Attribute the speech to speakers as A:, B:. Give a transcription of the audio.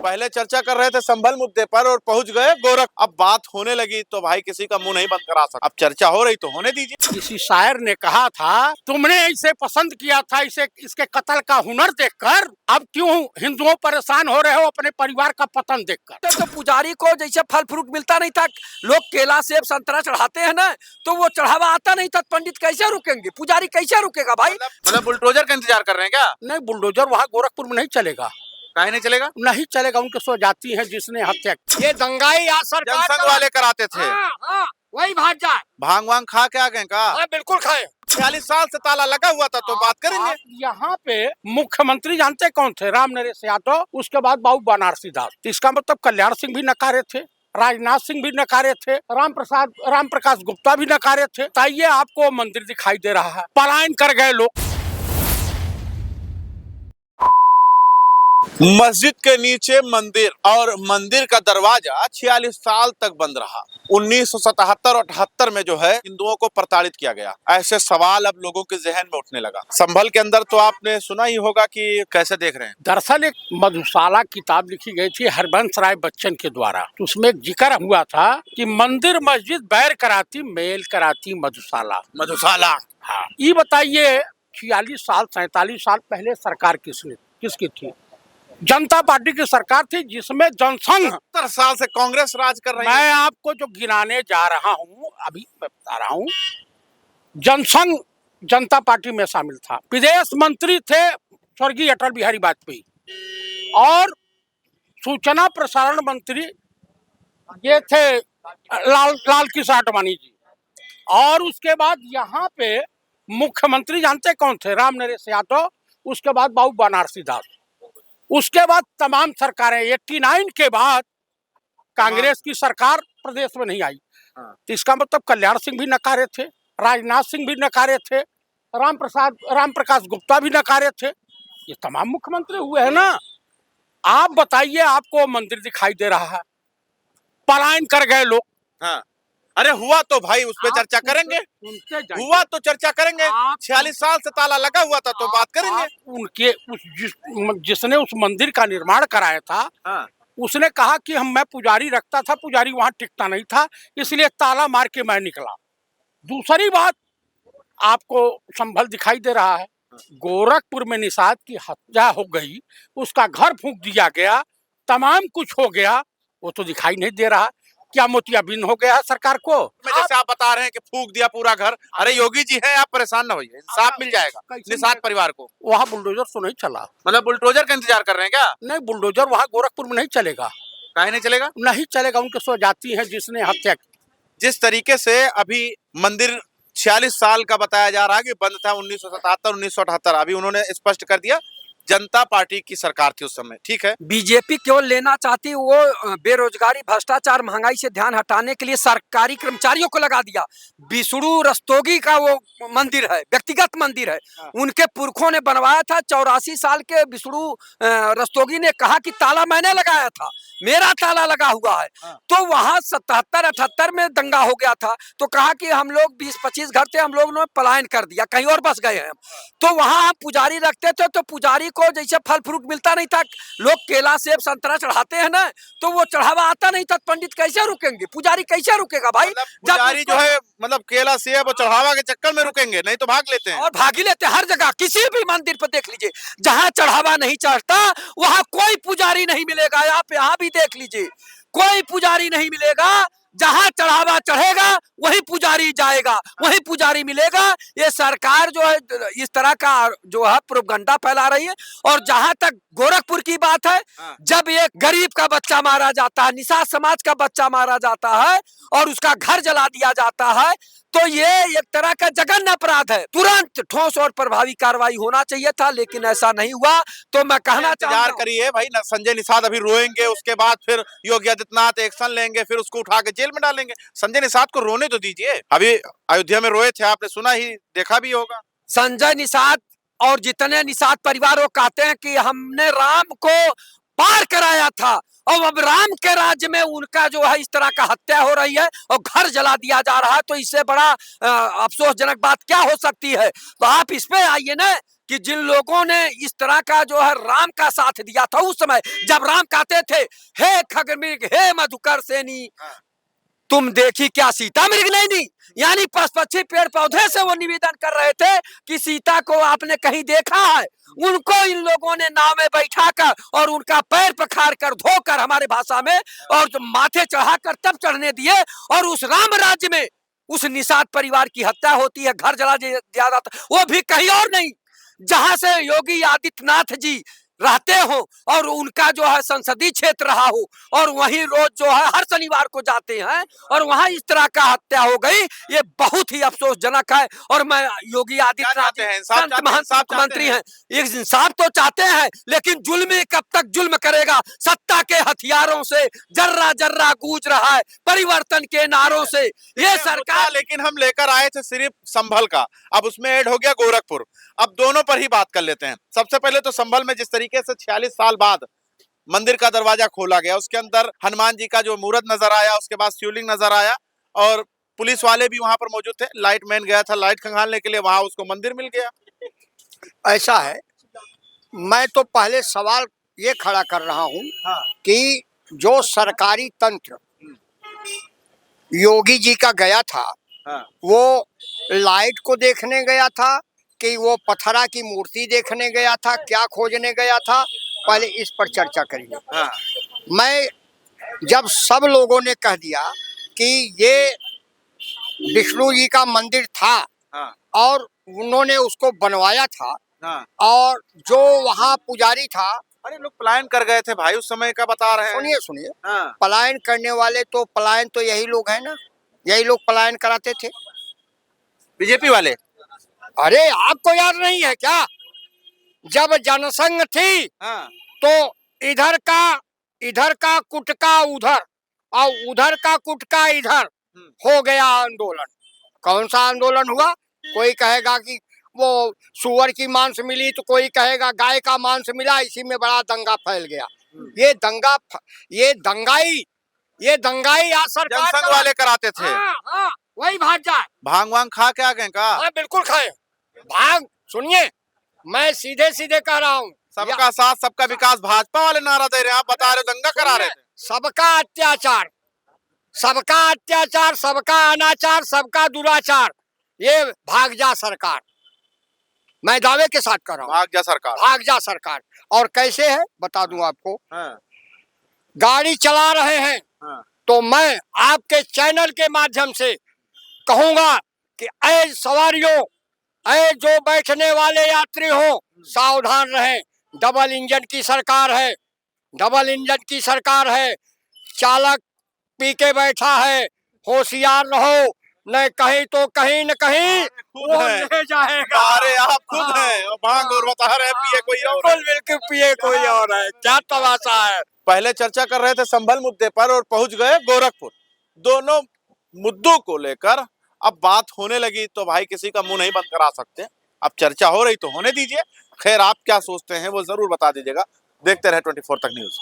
A: पहले चर्चा कर रहे थे संभल मुद्दे पर और पहुंच गए गोरख। अब बात होने लगी तो भाई किसी का मुंह नहीं बंद करा सकता। अब चर्चा हो रही तो होने दीजिए।
B: किसी शायर ने कहा था, तुमने इसे पसंद किया था, इसे इसके कत्ल का हुनर देखकर, अब क्यों हिंदुओं परेशान हो रहे हो अपने परिवार का पतन देखकर।
C: तो पुजारी को जैसे फल फ्रूट मिलता नहीं था, लोग केला सेब संतरा चढ़ाते हैं ना, तो वो चढ़ावा आता नहीं था, पंडित कैसे रुकेंगे, पुजारी कैसे रुकेगा भाई।
A: मतलब बुलडोजर का इंतजार कर रहे हैं क्या?
B: नहीं, बुलडोजर वहाँ गोरखपुर में नहीं चलेगा।
A: काहे नहीं चलेगा?
B: नहीं चलेगा, उनके सो जाती है जिसने हत्या की। ये दंगाई आज सरकार
A: जनसंघ वाले कराते थे।
B: हाँ, वही भाग जाए।
A: भांग वांग खा के आ गए का?
B: हाँ, बिल्कुल खाए।
A: 46 साल से ताला लगा हुआ था तो बात करेंगे।
B: यहाँ पे मुख्यमंत्री जानते कौन थे? राम नरेश यादव, उसके बाद बाबू बनारसी दास। इसका मतलब कल्याण सिंह भी नकारे थे, राजनाथ सिंह भी नकारे थे, राम प्रकाश गुप्ता भी नकारे थे। ताइए आपको मंदिर दिखाई दे रहा है, पलायन कर गए लोग।
A: मस्जिद के नीचे मंदिर और मंदिर का दरवाजा 46 साल तक बंद रहा। 1977 और 78 में जो है हिंदुओं को प्रताड़ित किया गया। ऐसे सवाल अब लोगों के जहन में उठने लगा। संभल के अंदर तो आपने सुना ही होगा कि कैसे देख रहे हैं।
B: दरअसल एक मधुशाला किताब लिखी गई थी हरबंस राय बच्चन के द्वारा, तो उसमें एक जिक्र हुआ था कि मंदिर मस्जिद बैर कराती मेल कराती मधुशाला। हाँ, ये बताइए 46 साल 47 साल पहले सरकार किसकी थी? जनता पार्टी की सरकार थी, जिसमें जनसंघ
A: 70 साल से कांग्रेस राज कर रही है।
B: मैं आपको जो गिनाने जा रहा हूँ, अभी मैं बता रहा हूँ, जनसंघ जनता पार्टी में शामिल था। विदेश मंत्री थे स्वर्गीय अटल बिहारी वाजपेयी, और सूचना प्रसारण मंत्री ये थे लाल कृष्ण आडवाणी जी। और उसके बाद यहाँ पे मुख्यमंत्री जानते कौन थे? राम नरेश यादव, उसके बाद बाबू बनारसी दास। उसके बाद तमाम सरकारें 89 के बाद कांग्रेस की सरकार प्रदेश में नहीं आई। तो इसका मतलब कल्याण सिंह भी नकारे थे, राजनाथ सिंह भी नकारे थे, राम प्रकाश गुप्ता भी नकारे थे। ये तमाम मुख्यमंत्री हुए हैं ना। आप बताइए, आपको मंदिर दिखाई दे रहा है, पलायन कर गए लोग।
A: हाँ। अरे हुआ तो भाई उस पर चर्चा करेंगे। हुआ तो चर्चा करेंगे। 46 साल से ताला लगा हुआ था तो बात करेंगे।
B: उनके जिसने उस मंदिर का निर्माण कराया था,
A: हाँ।
B: उसने कहा कि मैं पुजारी रखता था, पुजारी वहां टिकता नहीं था, इसलिए ताला मार के मैं निकला। दूसरी बात, आपको संभल दिखाई दे रहा है, गोरखपुर में निषाद की हत्या हो गई, उसका घर फूंक दिया गया, तमाम कुछ हो गया, वो तो दिखाई नहीं दे रहा। क्या मोतियाबिंद हो गया है सरकार को?
A: जैसे आप बता रहे हैं कि फूंक दिया पूरा घर। अरे योगी जी हैं, आप परेशान ना होइए, इंसाफ मिल जाएगा निषाद परिवार को।
B: वहाँ बुलडोजर तो नहीं चला।
A: मतलब बुलडोजर का इंतजार कर रहे हैं क्या?
B: नहीं, बुलडोजर वहाँ गोरखपुर में नहीं चलेगा।
A: काहे नहीं चलेगा?
B: नहीं चलेगा, उनके सो जाती है जिसने हत्या की।
A: जिस तरीके से अभी मंदिर 46 साल का बताया जा रहा है कि बंद था 1977 1978, अभी उन्होंने स्पष्ट कर दिया जनता पार्टी की सरकार थी उस समय। ठीक है,
C: बीजेपी केवल लेना चाहती, वो बेरोजगारी भ्रष्टाचार महंगाई से ध्यान हटाने के लिए सरकारी कर्मचारियों को लगा दिया। विष्णु रस्तोगी का वो मंदिर है, व्यक्तिगत मंदिर है, उनके पुरखों ने बनवाया था। 84 साल के विष्णु रस्तोगी ने कहा कि ताला मैंने लगाया था, मेरा ताला लगा हुआ है। तो वहां 77 78 में दंगा हो गया था, तो कहा कि हम लोग 20-25 घर थे, हम लोग ने पलायन कर दिया, कहीं और बस गए हैं। तो वहां आप पुजारी रखते थे, तो पुजारी को जैसे फल फ्रूट मिलता नहीं था, लोग केला सेब संतरा चढ़ाते हैं ना, तो वो चढ़ावा आता नहीं था, पंडित कैसे रुकेंगे, पुजारी कैसे रुकेगा भाई।
A: पुजारी जो है मतलब केला सेब और चढ़ावा के चक्कर में रुकेंगे, नहीं तो भाग लेते हैं।
C: और भागी लेते हैं हर जगह, किसी भी मंदिर पर देख लीजिए, जहाँ चढ़ावा नहीं चढ़ता वहाँ कोई पुजारी नहीं मिलेगा। आप यहाँ भी देख लीजिए, कोई पुजारी नहीं मिलेगा। जहाँ चढ़ावा चढ़ेगा वही पुजारी जाएगा, वही पुजारी मिलेगा। ये सरकार जो है इस तरह का जो है प्रोपगंडा फैला रही है। और जहाँ तक गोरखपुर की बात है, जब एक गरीब का बच्चा मारा जाता है, निषाद समाज का बच्चा मारा जाता है और उसका घर जला दिया जाता है, तो ये एक तरह का जघन्य अपराध है। तुरंत ठोस और प्रभावी कार्रवाई होना चाहिए था, लेकिन ऐसा नहीं हुआ। तो मैं कहना चाहूंगा,
A: करिए भाई, संजय निषाद अभी रोएंगे, उसके बाद फिर योगी आदित्यनाथ एक्शन लेंगे, फिर उसको उठा के जेल में डालेंगे। संजय निषाद को रोने तो दीजिए। अभी अयोध्या में रोए थे, आपने सुना ही, देखा भी होगा।
C: संजय निषाद और जितने निषाद परिवार वो कहते हैं कि हमने राम को पार कराया था, और अब राम के राज्य में उनका जो है इस तरह का हत्या हो रही है और घर जला दिया जा रहा है। तो इससे बड़ा अफसोसजनक बात क्या हो सकती है। तो आप इस पे आइए ना कि जिन लोगों ने इस तरह का जो है राम का साथ दिया था उस समय, जब राम कहते थे हे खगमृग हे मधुकर सेनी, तुम देखी क्या सीता मृग नैनी, यानी पशु पक्षी पेड़ पौधे से वो निवेदन कर रहे थे कि सीता को आपने कहीं देखा है। उनको इन लोगों ने नाव में बैठाकर और उनका पैर पखार कर धोकर हमारे भाषा में और जो माथे चढ़ाकर तब चढ़ने दिए, और उस राम राज्य में उस निषाद परिवार की हत्या होती है, घर जला दिया जाता, वो भी कहीं और नहीं जहां से योगी आदित्यनाथ जी रहते हो और उनका जो है संसदीय क्षेत्र रहा हो, और वहीं रोज जो है हर शनिवार को जाते हैं और वहां इस तरह का हत्या हो गई। ये बहुत ही अफसोसजनक है। और मैं योगी आदित्यनाथ संत महंत मुख्यमंत्री हैं, एक इंसाफ तो चाहते हैं, लेकिन जुल्म कब तक जुल्म करेगा? सत्ता के हथियारों से जर्रा जर्रा गूंज रहा है, परिवर्तन के नारों से ये सरकार।
A: लेकिन हम लेकर आए थे सिर्फ संभल का, अब उसमें ऐड हो गया गोरखपुर। अब दोनों पर ही बात कर लेते हैं। सबसे पहले तो संभल में जिस तरीके से 46 साल बाद मंदिर का दरवाजा खोला गया, उसके अंदर हनुमान जी का जो मूर्त नजर आया, उसके बाद शिवलिंग नजर आया, और पुलिस वाले भी वहां पर मौजूद थे। लाइट मैन गया था लाइट खंगालने के लिए, वहां उसको मंदिर मिल गया।
D: ऐसा है, मैं तो पहले सवाल ये खड़ा कर रहा हूँ कि जो सरकारी तंत्र योगी जी का गया था, वो लाइट को देखने गया था कि वो पत्थरा की मूर्ति देखने गया था, क्या खोजने गया था? पहले इस पर चर्चा करिए। मैं जब सब लोगों ने कह दिया कि ये विष्णु जी का मंदिर था और उन्होंने उसको बनवाया था, और जो वहाँ पुजारी था,
A: अरे लोग पलायन कर गए थे भाई उस समय का बता रहे हैं।
D: सुनिए सुनिए, पलायन करने वाले तो पलायन तो यही लोग हैं ना, यही लोग पलायन कराते थे,
A: बीजेपी वाले।
D: अरे आपको याद नहीं है क्या? जब जनसंघ थी तो इधर का कुटका उधर और उधर का कुटका इधर हो गया आंदोलन। कौन सा आंदोलन हुआ? कोई कहेगा कि वो सुअर की मांस मिली, तो कोई कहेगा गाय का मांस मिला, इसी में बड़ा दंगा फैल गया। ये दंगाई आज सरकार
A: जनसंघ वाले कराते थे।
D: हाँ, वही भाग जाए।
A: भांग वांग खा के आ गए का?
D: हाँ बिल्कुल खाए भाग। सुनिए, मैं सीधे सीधे कह रहा हूँ,
A: सबका साथ सबका विकास भाजपा वाले नारा दे रहे हैं, आप बता रहे दंगा करा रहे थे।
D: सबका अत्याचार, सबका अनाचार, सबका दुराचार, ये भाग जा सरकार। मैं दावे के साथ कर रहा हूँ, भाग जा सरकार। और कैसे है बता दूं आपको। गाड़ी चला रहे हैं तो मैं आपके चैनल के माध्यम से कहूंगा कि ऐ सवारियों, ऐ जो बैठने वाले यात्री हो, सावधान रहें। डबल इंजन की सरकार है, चालक पी के बैठा है, होशियार रहो, न कहीं तो कहीं न कहीं वो ले जाएगा।
A: अरे आप खुद हैं भांग और बता रहे हैं पिए कोई और,
D: बिल्कुल पिए कोई और है। क्या तमाशा है।
A: पहले चर्चा कर रहे थे संभल मुद्दे पर और पहुंच गए गोरखपुर। दोनों मुद्दों को लेकर अब बात होने लगी तो भाई किसी का मुंह नहीं बंद करा सकते। अब चर्चा हो रही तो होने दीजिए। खैर आप क्या सोचते हैं वो जरूर बता दीजिएगा। देखते रहे 24 तक न्यूज।